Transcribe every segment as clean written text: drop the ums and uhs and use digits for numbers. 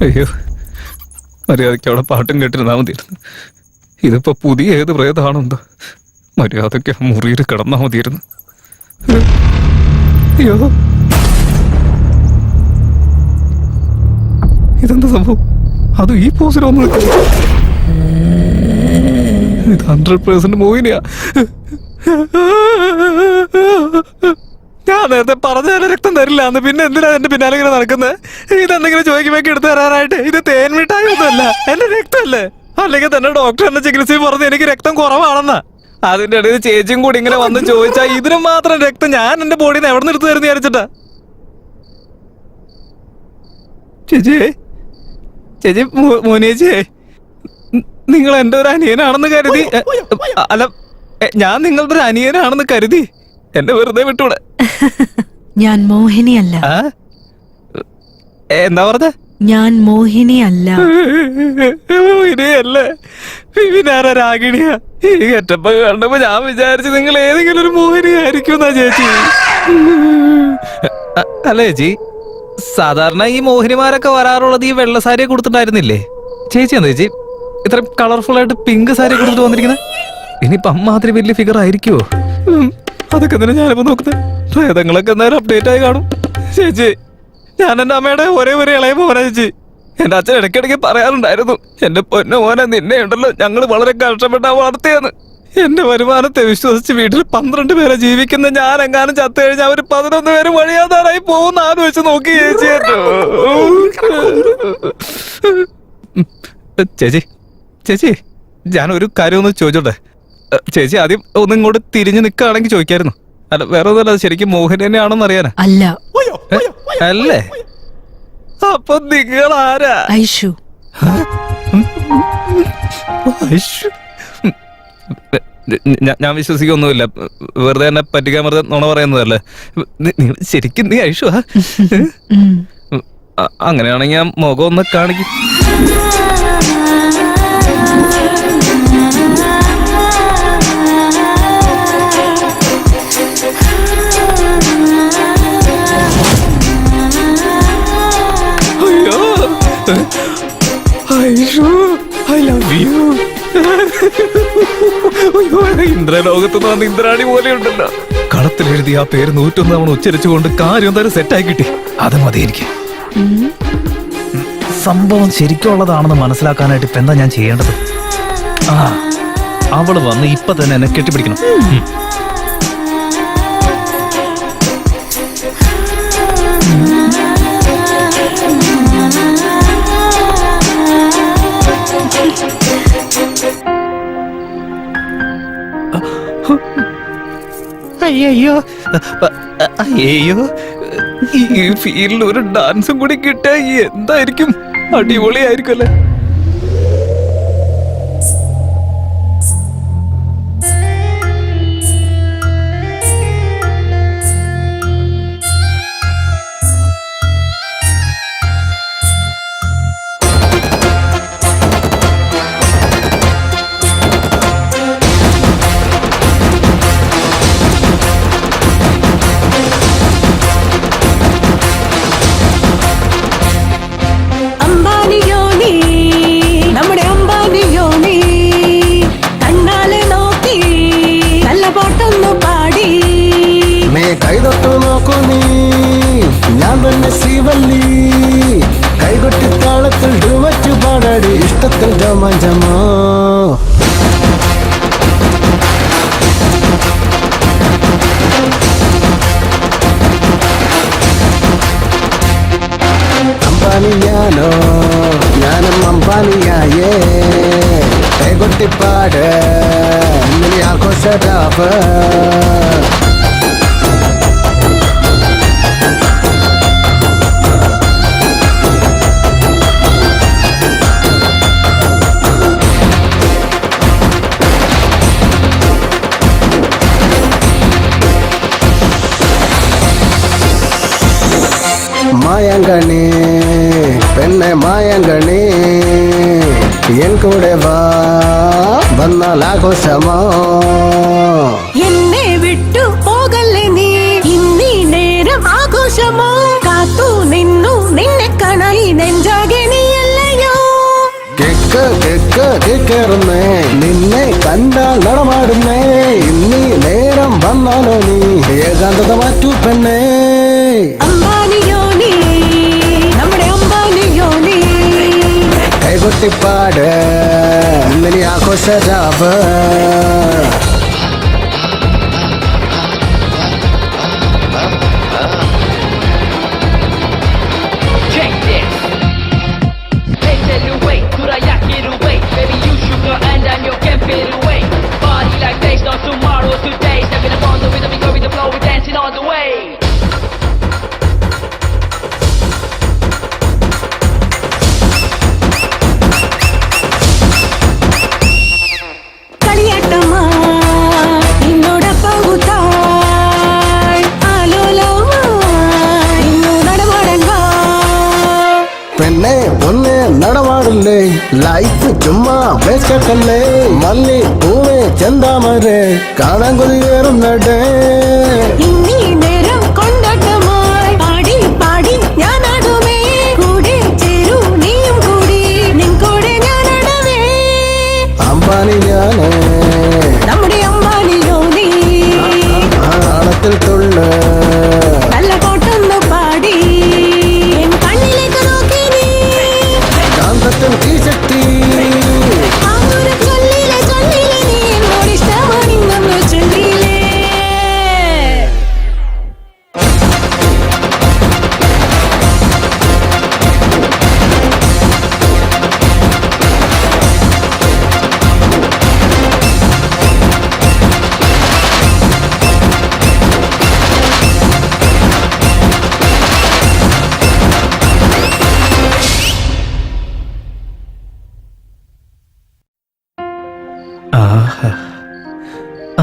അയ്യോ, മര്യാദയ്ക്ക് അവിടെ പാട്ടും കേട്ടിരുന്നാ മതിയായിരുന്നു. ഇതിപ്പോ പുതിയ ഏത് പ്രേതാണോ എന്തോ. മര്യാദയ്ക്ക് മുറിയിൽ കിടന്നാ മതിയായിരുന്നു. അയ്യോ, ഇതെന്താ സംഭവം? അത് ഈ പോസിലൊന്നും ഇത് 100% മോഹിനിയാ. ഞാൻ നേരത്തെ പറഞ്ഞാലും രക്തം തരില്ല എന്ന്, പിന്നെ എന്തിനാ എന്റെ പിന്നാലെ ഇങ്ങനെ നടക്കുന്നത്? ഇതെന്തെങ്കിലും ചോദിക്കുമ്പോഴേക്ക് എടുത്തു തരാനായിട്ട്. ഇത് തേൻ മിഠായി ഒന്നുമല്ല, എന്റെ രക്തമല്ലേ. അല്ലെങ്കിൽ തന്നെ ഡോക്ടർ എന്നെ ചികിത്സയും പറഞ്ഞ് എനിക്ക് രക്തം കുറവാണെന്നാ. അതിന്റെ ഇടയിൽ ചേച്ചിയും കൂടി ഇങ്ങനെ വന്ന് ചോദിച്ചാ ഇതിന് മാത്രം രക്തം ഞാൻ എന്റെ ബോഡിയിൽ നിന്ന് എവിടെ നിന്ന് എടുത്തു തരുന്ന വിചാരിച്ചിട്ടാ. ചേച്ചി, ചേച്ചി, മോനിയേച്ചിയെ, നിങ്ങൾ എന്റെ ഒരു അനിയനാണെന്ന് കരുതി, അല്ല, ഞാൻ നിങ്ങളുടെ ഒരു അനിയനാണെന്ന് കരുതി എന്നെ വെറുതെ വിട്ടൂടെ. ഞാൻ മോഹിനിയല്ല. എന്താ പറഞ്ഞ? ഞാൻ മോഹിനിയല്ല. മോഹിനിയല്ലേ? പിന്നെ ആരാ? രാഗിണിയാ? ഈ കെറ്റപ്പ് കണ്ടപ്പോ ഞാൻ വിചാരിച്ചു നിങ്ങൾ ഏതെങ്കിലും ഒരു മോഹിനിയായിരിക്കും എന്നാ ചേച്ചി. അല്ല ചേച്ചി, സാധാരണ ഈ മോഹിനിമാരൊക്കെ വരാറുള്ളത് ഈ വെള്ള സാരിയെ കൊടുത്തിട്ടായിരുന്നില്ലേ? ചേച്ചി എന്താ ചേച്ചി ഇത്ര കളർഫുൾ ആയിട്ട് പിങ്ക് സാരി കൊടുത്തിട്ട് വന്നിരിക്കുന്നത്? ഇനിയിപ്പൊ അമ്മാതിരി വലിയ ഫിഗർ ആയിരിക്കുവോ? അതൊക്കെ തന്നെ ഞാനിപ്പോ നോക്കുന്നത്. പ്രേതങ്ങളൊക്കെ എന്തായാലും അപ്ഡേറ്റ് ആയി കാണും. ചേച്ചി, ഞാൻ എന്റെ അമ്മയുടെ ഒരേ ഒരു ഇളയ മോനാ ചേച്ചി. എന്റെ അച്ഛൻ ഇടയ്ക്കിടയ്ക്ക് പറയാറുണ്ടായിരുന്നു, എന്റെ പൊന്നു മോനെ, നിന്നെ ഉണ്ടല്ലോ ഞങ്ങൾ വളരെ കഷ്ടപ്പെട്ടാ വളർത്തിയെന്ന്. എന്റെ വരുമാനത്തെ വിശ്വസിച്ച് വീട്ടിൽ 12 പേരെ ജീവിക്കുന്ന ഞാൻ എങ്ങാനും ചത്തു കഴിഞ്ഞാൽ അവര് 11 പേര് വഴിയാതാറായി പോകുന്ന ആലോചിച്ച് നോക്കി ചേച്ചി. ചേച്ചി, ചേച്ചി, ഞാനൊരു കാര്യം ഒന്ന് ചോദിച്ചോട്ടെ? ചേച്ചി ആദ്യം ഒന്നും ഇങ്ങോട്ട് തിരിഞ്ഞു നിൽക്കുകയാണെങ്കിൽ ചോദിക്കായിരുന്നു. അല്ല, വേറെ ഒന്നുമല്ല, ശരിക്കും മോഹൻ തന്നെയാണോന്ന് അറിയാനാ. അല്ല. അല്ലേ? അപ്പൊ നിങ്ങൾ ആരാ? ഐഷു. ഐഷു? ഞാൻ വിശ്വസിക്കൊന്നുമില്ല. വെറുതെ എന്നെ പറ്റിക്കാൻ വെറുതെ നുണ പറയുന്നതല്ലേ. ശരിക്കും നീ ഐഷുവാ? അങ്ങനെയാണെങ്കിൽ ഞാൻ മുഖം ഒന്ന് കാണിക്കും. ഇന്ദ്രലോകത്തുനിന്ന് വന്ന് ഇന്ദ്രാണി പോലെ ഉണ്ടല്ലോ. കളത്തിലെഴുതി ആ പേര് 101 തവണ ഉച്ചരിച്ചുകൊണ്ട് കാര്യം എന്തായാലും സെറ്റായി കിട്ടി. അത് മതി എനിക്ക്. സംഭവം ശരിക്കുള്ളതാണെന്ന് മനസ്സിലാക്കാനായിട്ട് ഇപ്പൊ എന്താ ഞാൻ ചെയ്യേണ്ടത്? അവള് വന്ന് ഇപ്പൊ തന്നെ എന്നെ കെട്ടിപ്പിടിക്കണം. അയ്യോ, അയ്യോ, ഈ ഫീൽഡിൽ ഒരു ഡാൻസും കൂടി കിട്ടാ എന്തായിരിക്കും? അടിപൊളിയായിരിക്കും അല്ലേ? കൈകൊട്ടി താളത്തിൽ ഡുമച്ചു പാടാടി ഇഷ്ടത്തിൽ ജമാ. അമ്പാനിയാനോ ഞാനും അമ്പാനിയായേ, കൈകൊട്ടിപ്പാട് ഇങ്ങനെ ആഘോഷരാവ്. മായങ്കണി പെണ്ണെ മായങ്കണി, എൻ കൂടെ വാ വന്നാൽ ആഘോഷമോ. എന്നെ വിട്ടു പോകല്ലേ നീ, ഇന്നീ നേരം ആഘോഷമോ. കാത്തു നിന്നു നിന്നെ കാണാൻ നെഞ്ചാകെ നീ കേറുന്നേ നിന്നെ കണ്ടാൽ നടമാടുന്നേ ഇന്നീ നേരം വന്നാലോ നീ ഏകാന്തത മാറ്റൂ പെണ്ണേ അമ്പാനിയോനി നമ്മുടെ അമ്പാനിയോനി കൈകൊട്ടിപ്പാട് ഇന്നലെ ആഘോഷരാവ് Check this. They tell you wait, could I yak it away? Baby, you sugar and I'm your can't fade away. Body like days, not tomorrow, today. Stepping up on the rhythm, we go with the flow, we dancing all the way. കളിയാട്ടമാ നിന്നോട പോകുത്താൾ ആലോലമാ ഇന്നു നടമാടാൻ വാ പെണ്ണെ പൊന്നെ നടമാടില്ലേ life ചുമ്മാ വേസ്റ്റല്ലേ മല്ലി പൂവേ ചെന്താമരെ കാണാൻ കൊതിയേറുന്നടേ ഇന്നീ നേരം കൊണ്ടാട്ടമായി പാടി പാടി ഞാനാടുമേ കൂടെ ചേരൂ നീയും കൂടി നിൻ കൂടെ ഞാനാടവേ അമ്പാനി ഞാനേ നമ്മുടെ അമ്പാനിയോനി ആണത്തിൽ തുള്ള നല്ല കോട്ടൊന്നു പാടി എൻ കണ്ണിലേക്ക് നോക്കി നീ കാന്തത്തിൽ തീശക്തി ആ ഒരു ചൊല്ലിലെ നീ എന്നോട് ഇഷ്ടമാണിന്നു ചൊല്ലിലേ ആഹാ.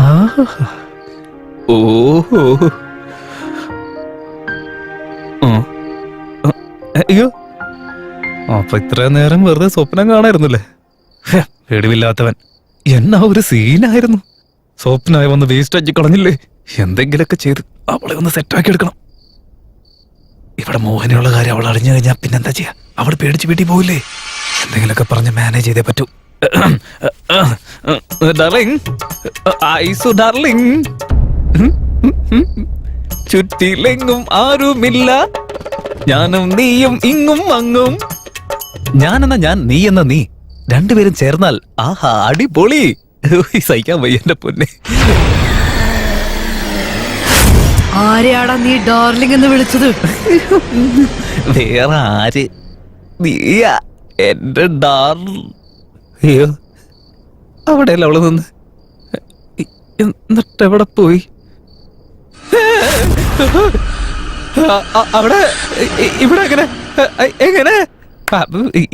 ആഹാ. ഓഹോ. ആ. അയ്യോ അപ്പൊ ഇത്രയും നേരം വെറുതെ സ്വപ്നം കാണായിരുന്നല്ലേ പേടിവില്ലാത്തവൻ എന്നാ ഒരു സീനായിരുന്നു സ്വപ്നമായി വന്ന് വേസ്റ്റ് ആക്കി കളഞ്ഞില്ലേ എന്തെങ്കിലൊക്കെ ചെയ്ത് അവളെ ഒന്ന് സെറ്റാക്കി എടുക്കണം ഇവിടെ മോഹനുള്ള കാര്യം അവൾ അറിഞ്ഞു കഴിഞ്ഞാൽ പിന്നെന്താ ചെയ്യാ അവൾ പേടിച്ച് വീട്ടിൽ പോയില്ലേ എന്തെങ്കിലുമൊക്കെ പറഞ്ഞ് മാനേജ് ചെയ്തേ പറ്റൂ ഡാർലിംഗ് ഐസു ഡാർലിംഗ് ചുറ്റിലെങ്ങും ആരുമില്ല ഞാനും നീയും ഇങ്ങും അങ്ങും ഞാനെന്ന ഞാൻ നീ എന്ന നീ രണ്ടുപേരും ചേർന്നാൽ ആഹാ അടിപൊളി സഹിക്കാൻ വയ്യ എന്റെ പൊന്നെ ആരെയാടാ നീ ഡാർലിംഗ് എന്ന് വിളിച്ചത് വേറെ ആര് നീയാ എന്റെ അയ്യോ അവിടെയല്ല അവള് നിന്ന് എന്നിട്ട് എവിടെ പോയി അവിടെ ഇവിടെ എങ്ങനെ എങ്ങനെ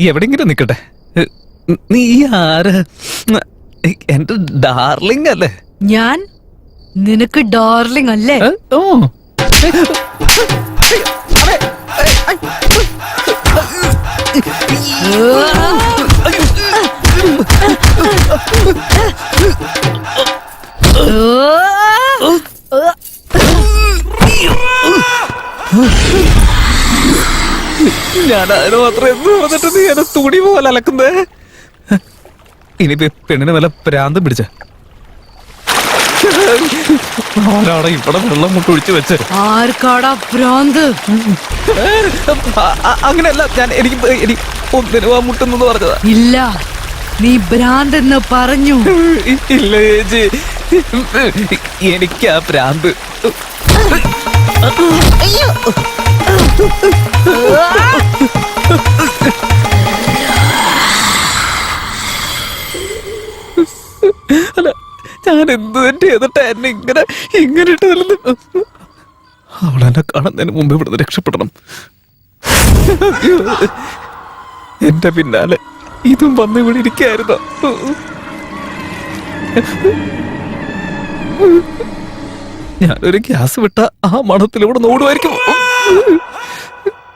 എവിടെങ്കിലും നിക്കട്ടെ നീ ആര് എന്റെ ഡാർലിംഗ് അല്ലേ ഞാൻ നിനക്ക് ഡാർലിംഗ് അല്ലേ ഓ ഞാൻ അതിന് മാത്രം എന്ത് വന്നിട്ട് നീ എന്നെ തുണി പോലെ അലക്കുന്നേ ഇനിയിപ്പോ പെണ്ണിന് വല്ല പ്രാന്തം പിടിച്ച ആരാടാ ഇവിടെ വെള്ളം മുട്ടൊഴിച്ചു വെച്ച് ആർക്കാടാ ഭ്രാന്ത് അങ്ങനെയല്ല ഞാൻ എനിക്ക് ഒന്നിനും ആ മുട്ടെന്നു പറഞ്ഞതാ ഇല്ല നീ ഭ്രാന്ത് എന്ന് പറഞ്ഞു ഇല്ല ചേച്ചി എനിക്ക് ആ ഭ്രാന്ത് അല്ല ഞാൻ എന്ത് തന്നെ ചെയ്തിട്ട് എന്നെ ഇങ്ങനെ ഇട്ട് തരുന്നു അവളെന്നെ കാണുന്നതിന് മുമ്പ് ഇവിടുന്ന് രക്ഷപ്പെടണം എന്റെ പിന്നാലെ ഇതും വന്ന് ഇവിടെ ഇരിക്കായിരുന്നു ഞാനൊരു ഗ്യാസ് വിട്ട ആ മണത്തിലൂടെ നോടുമായിരിക്കും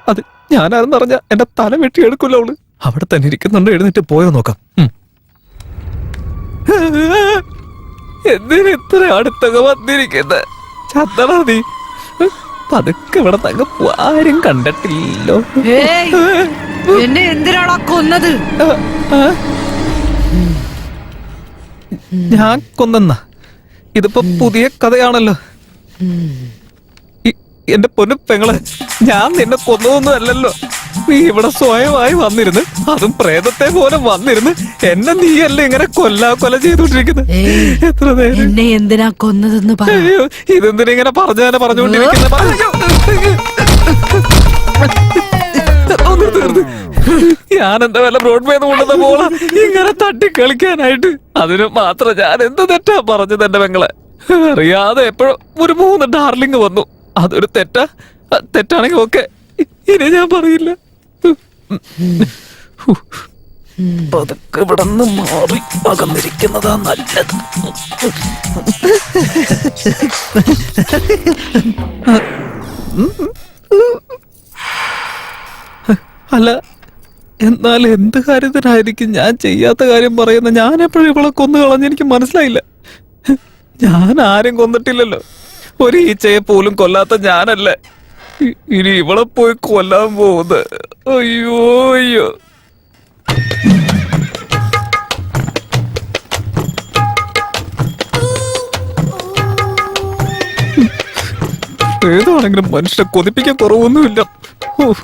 അത് ഞാനാരെന്ന് പറഞ്ഞ എന്റെ തല വെട്ടിയെടുക്കൂല്ലോ അവള് അവിടെ തന്നെ ഇരിക്കുന്നുണ്ടോ എഴുന്നേറ്റ് പോയോ നോക്കാം എന്തിനു ഇത്ര അടുത്തൊക്കെ വന്നിരിക്കുന്നത് ചത്തടാ നീ പതുക്കെ ഇവിടെ തങ്ങ ആരും കണ്ടിട്ടില്ലല്ലോ എന്നെ എന്തിനാടാ കൊന്നത് ഞാൻ കൊന്നെന്ന ഇതിപ്പോ പുതിയ കഥയാണല്ലോ. എന്റെ പൊന്നു പെങ്ങളെ, ഞാൻ നിന്നെ കൊന്നതൊന്നും അല്ലല്ലോ. നീ ഇവിടെ സ്വയമായി വന്നിരുന്ന്, അതും പ്രേതത്തെ പോലെ വന്നിരുന്ന് എന്നെ നീയല്ലേ ഇങ്ങനെ കൊല ചെയ്തോണ്ടിരിക്കുന്നത്. എത്ര നേരം എന്നെ എന്തിനാ കൊന്നതെന്ന് പറ. അയ്യോ, ഇതെന്തിനാ ഇങ്ങനെ പറഞ്ഞുകൊണ്ടിരിക്കുന്നത്? ഒന്ന് തീർന്ന്. ഞാൻ എന്താ വല്ല ബ്രോഡ്വേ കൊണ്ടുവന്ന പോലെ ഇങ്ങനെ തട്ടി കളിക്കാനായിട്ട്. അതിന് മാത്രം ഞാൻ എന്ത് തെറ്റാ പറഞ്ഞത് എന്റെ പെങ്ങളെ? അറിയാതെ എപ്പോഴും ഒരു 3 ഡാർലിംഗ് വന്നു. അതൊരു തെറ്റാണെങ്കിൽ ഓക്കെ, ഇനി ഞാൻ പറയില്ല. പതുക്കെ ഇവിടെ നിന്ന് മാറി അകന്നിരിക്കുന്നതാ നല്ലത്. അല്ല, എന്നാൽ എന്ത് കാര്യത്തിനായിരിക്കും ഞാൻ ചെയ്യാത്ത കാര്യം പറയുന്ന? ഞാൻ എപ്പോഴും ഇവളെ കൊന്നു കളഞ്ഞ് എനിക്ക് മനസ്സിലായില്ല. ഞാൻ ആരും കൊന്നിട്ടില്ലല്ലോ. ഒരു ഈച്ചയെ പോലും കൊല്ലാത്ത ഞാനല്ലേ ഇനി ഇവളെ പോയി കൊല്ലാൻ പോകുന്നത്. അയ്യോ അയ്യോ. ഏതാണെങ്കിലും മനുഷ്യനെ കൊതിപ്പിക്കാൻ കുറവൊന്നുമില്ല.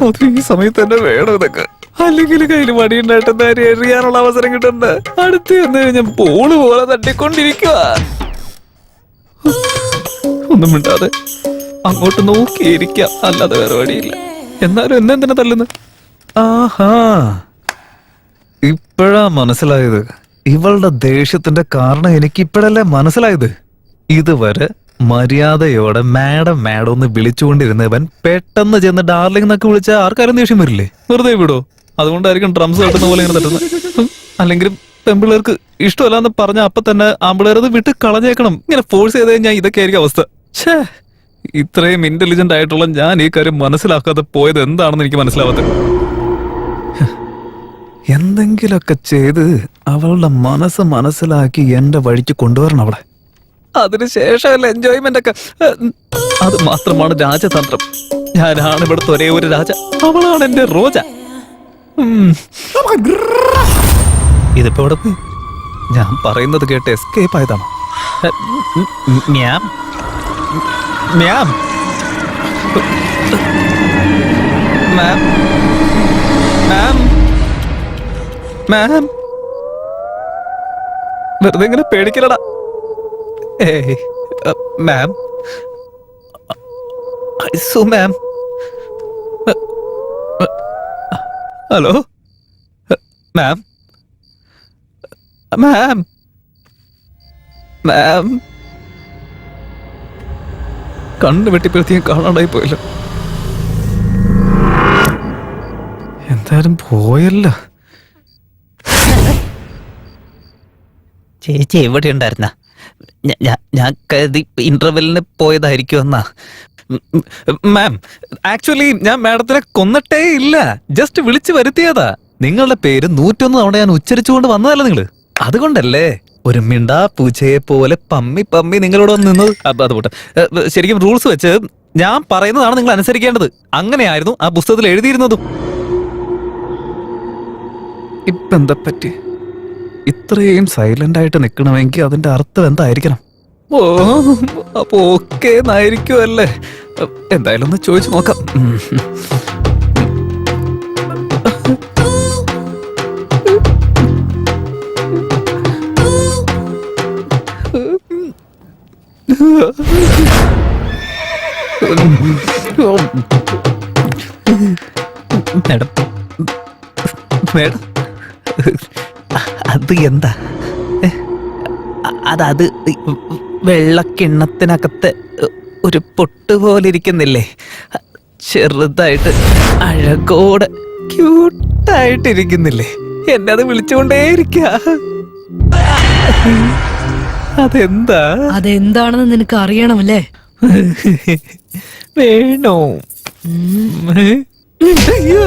അത് ഈ സമയത്ത് തന്നെ വേണം ഇതൊക്കെ. അല്ലെങ്കിൽ കയ്യിൽ മടിയുണ്ടായിട്ട് നേരെ എറിയാനുള്ള അവസരം കിട്ടണ്ട. അടുത്ത് വന്നു കഴിഞ്ഞാൽ ബോള് പോലെ തട്ടിക്കൊണ്ടിരിക്കുക. ഒന്നും മിണ്ടാതെ അങ്ങോട്ട് നോക്കിയിരിക്കാം, അല്ലാതെ വേറെ വഴിയില്ല. എന്നാലും എന്നെന്തിനാ തല്ലുന്നത്? ആഹാ, ഇപ്പോഴാ മനസ്സിലായത്. ഇവളുടെ ദേഷ്യത്തിന്റെ കാരണം എനിക്ക് ഇപ്പോഴല്ലേ മനസ്സിലായത്. ഇതുവരെ മര്യാദയോടെ മാഡം മാഡം ഒന്ന് വിളിച്ചുകൊണ്ടിരുന്നവൻ പെട്ടെന്ന് ചെന്ന് ഡാർലിംഗ് എന്നൊക്കെ വിളിച്ചാൽ ആർക്കാരും ദേഷ്യം വരില്ലേ? വെറുതെ വിടോ? അതുകൊണ്ടായിരിക്കും ഡ്രംസ് തട്ടുന്ന പോലെ ഇങ്ങനെ തട്ടുന്നത്. അല്ലെങ്കിലും പെമ്പിള്ളേർക്ക് ഇഷ്ടമല്ലാന്ന് പറഞ്ഞ അപ്പൊ തന്നെ ആമ്പിള്ളേർ അത് വിട്ട് കളഞ്ഞേക്കണം. ഇങ്ങനെ ഫോഴ്സ് ചെയ്ത് കഴിഞ്ഞാൽ ഇതൊക്കെ ആയിരിക്കും അവസ്ഥ. ഛേ, ഇത്രയും ഇന്റലിജന്റ് ആയിട്ടുള്ള ഞാൻ ഈ കാര്യം മനസ്സിലാക്കാതെ പോയത് എന്താണെന്ന് എനിക്ക് മനസ്സിലാവാത്തത്. എന്തെങ്കിലൊക്കെ ചെയ്ത് അവളുടെ മനസ്സ് മനസ്സിലാക്കി എന്റെ വഴിക്ക് കൊണ്ടുവരണം അവളെ. അതിനുശേഷമല്ല എൻജോയ്മെന്റ് ഒക്കെ. അത് മാത്രമാണ് രാജതന്ത്രം. ഞാനാണ് ഇവിടുത്തെ ഒരേ ഒരു രാജ, അവളാണ് എന്റെ റോജ. ഇതിപ്പോ ഇവിടെ പോയി ഞാൻ പറയുന്നത് കേട്ട് എസ്കേപ്പ് ആയതാണ്. ഞാൻ മാം, മാം, മാം, മാം, വെറുതെ ഇങ്ങനെ പേടിക്കലടാ. ഏയ് മാം, ഐസു മാം, ഹലോ മാം, മാം, മാം, കണ്ണ് വെട്ടിപ്പെടുത്തി കാണാണ്ടായി പോയല്ലോ. എന്തായാലും പോയല്ലോ. ചേച്ചി എവിടെ ഉണ്ടായിരുന്ന? ഞാൻ കരുതി ഇന്റർവെല്ലിന് പോയതായിരിക്കുമെന്നാ. മാം, ആക്ച്വലി ഞാൻ മാഡത്തിനെ കൊന്നിട്ടേ ഇല്ല, ജസ്റ്റ് വിളിച്ചു വരുത്തിയതാ. നിങ്ങളുടെ പേര് 101 തവണ ഞാൻ ഉച്ചരിച്ചുകൊണ്ട് വന്നതല്ല നിങ്ങള്. അതുകൊണ്ടല്ലേ ഒരു മിണ്ടാ പൂച്ചയെ പോലെ പമ്മി പമ്മി നിങ്ങളോട് വന്ന് നിന്നത്. അതുപോട്ടെ, ശരിക്കും റൂൾസ് വെച്ച് ഞാൻ പറയുന്നതാണ് നിങ്ങൾ അനുസരിക്കേണ്ടത്. അങ്ങനെയായിരുന്നു ആ പുസ്തകത്തിൽ എഴുതിയിരുന്നതും. ഇപ്പൊ എന്താ പറ്റി? ഇത്രയും സൈലന്റ് ആയിട്ട് നിൽക്കണമെങ്കിൽ അതിന്റെ അർത്ഥം എന്തായിരിക്കണം? ഓ, അപ്പൊ ഓക്കെ എന്നായിരിക്കുമല്ലേ? എന്തായാലും ഒന്ന് ചോദിച്ചു നോക്കാം. മേഡം, മേഡം, അത് എന്താ? അത് വെള്ളക്കിണ്ണത്തിനകത്ത് ഒരു പൊട്ട് പോലെ ഇരിക്കുന്നില്ലേ? ചെറുതായിട്ട് അഴകോടെ ക്യൂട്ടായിട്ടിരിക്കുന്നില്ലേ? എന്നെ അത് വിളിച്ചുകൊണ്ടേയിരിക്ക. അതെന്താ? അതെന്താണെന്ന് നിനക്ക് അറിയണമല്ലേ? വേണോ? അയ്യോ,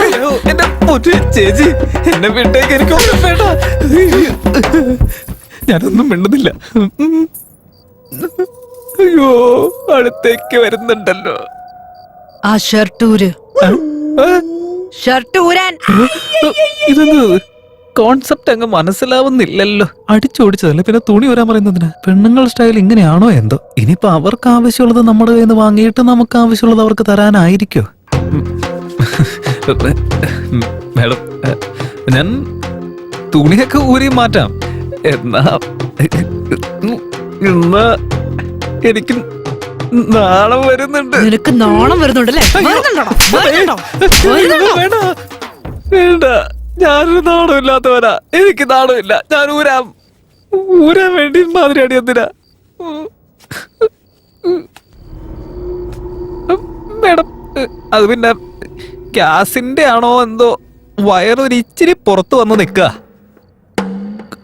അയ്യോ, എന്റെ പൊന്നു ചേച്ചി, എന്നെ വിട്ടേക്ക്, എനിക്കൊന്നും വേണ്ട. ഞാനൊന്നും മിണ്ടുന്നില്ല. അയ്യോ, അടുത്തേക്ക് വരുന്നുണ്ടല്ലോ. ആ ഷർട്ടൂര്. ഷർട്ട് ഊരാൻ. ഇതെന്ത് കോൺസെപ്റ്റ് അങ്ങ് മനസ്സിലാവുന്നില്ലല്ലോ. അടിച്ചോടിച്ചതല്ലേ, പിന്നെ തുണി വരാൻ പറയുന്നതിന്. പെണ്ണുങ്ങൾ സ്റ്റൈൽ ഇങ്ങനെയാണോ എന്തോ. ഇനിയിപ്പോ അവർക്ക് ആവശ്യമുള്ളത് നമ്മുടെ കയ്യിൽ നിന്ന് വാങ്ങിയിട്ട് നമുക്ക് ആവശ്യമുള്ളത് അവർക്ക് തരാനായിരിക്കോ? മാഡം, ഞാൻ തുണിയൊക്കെ ഊരി മാറ്റാം. എന്നാ എനിക്ക് നാളെ വരുന്നുണ്ട്. നിനക്ക് നാണം വരുന്നുണ്ടല്ലേ? വരുന്നുണ്ടോടാ? വരുന്നുണ്ടോ? വരുന്നുണ്ടോ? വേണ്ട വേണ്ട, ഞാനൊരു നാണമില്ലാത്തവരാ. എനിക്ക് നാണമില്ല. ഞാൻ ഊരാൻ വേണ്ടി മാതിരിയാണ്. എന്തിനാ മേഡം? അത് പിന്നെ ഗ്യാസിന്റെ ആണോ എന്തോ, വയറൊരു ഇച്ചിരി പുറത്ത് വന്ന് നിക്ക.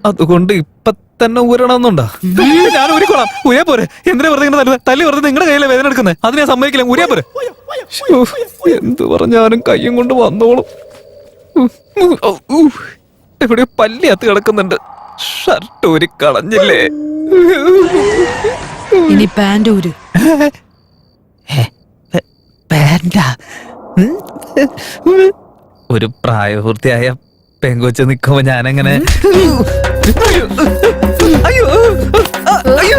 അതുകൊണ്ട് ഇപ്പൊ തന്നെ ഊരണമെന്നുണ്ടോ? ഞാൻ ഊരിക്കോളാം. ഊരാ പോരെ. എന്തിനാ വെറുതെ ഇങ്ങനെ തല്ലി വെറുതെ നിങ്ങളുടെ കയ്യിലെ വേദന എടുക്കുന്നത്? അത് ഞാൻ സമ്മതിക്കില്ല. ഊരാ പോരെ. ശ്ശോ, എന്ത് പറഞ്ഞാലും കയ്യും കൊണ്ട് വന്നോളും. എവിടെയോ പല്ലിയത്ത് കിടക്കുന്നുണ്ട്. ഷർട്ട് ഊരി കളഞ്ഞില്ലേ? ഇനി പാന്റ് ഊര്. ഒരു പ്രായപൂർത്തിയായ പെങ്കൊച്ച് നിൽക്കുമ്പോ ഞാനങ്ങനെ അയ്യോ അയ്യോ